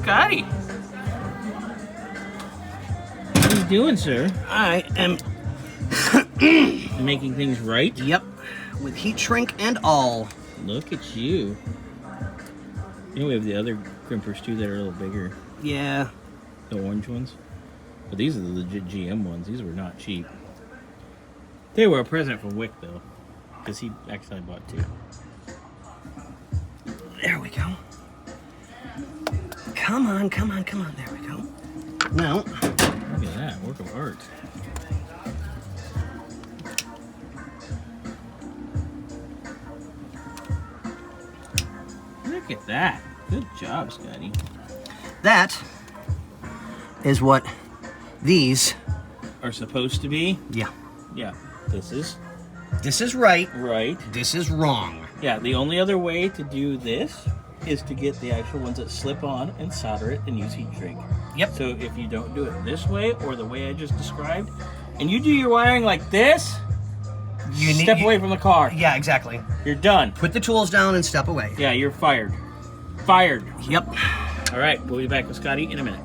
Scotty. What are you doing, sir? I am Making things right? Yep, with heat shrink and all. Look at you. You know we have the other crimpers too that are a little bigger. Yeah. The orange ones. But these are the legit GM ones. These were not cheap. They were a present from Wick though. Because he actually bought two. There we go. Come on, come on, come on. There we go. Now. Look at that. Work of art. Look at that. Good job, Scotty. That is what these Are supposed to be? Yeah. Yeah. This is right. right. This is wrong. Yeah, the only other way to do this is to get the actual ones that slip on and solder it and use heat shrink. Yep. So if you don't do it this way or the way I just described, and you do your wiring like this, You step away from the car. Yeah, exactly. You're done. Put the tools down and step away. Yeah, you're fired. Fired. Yep. All right, we'll be back with Scotty in a minute.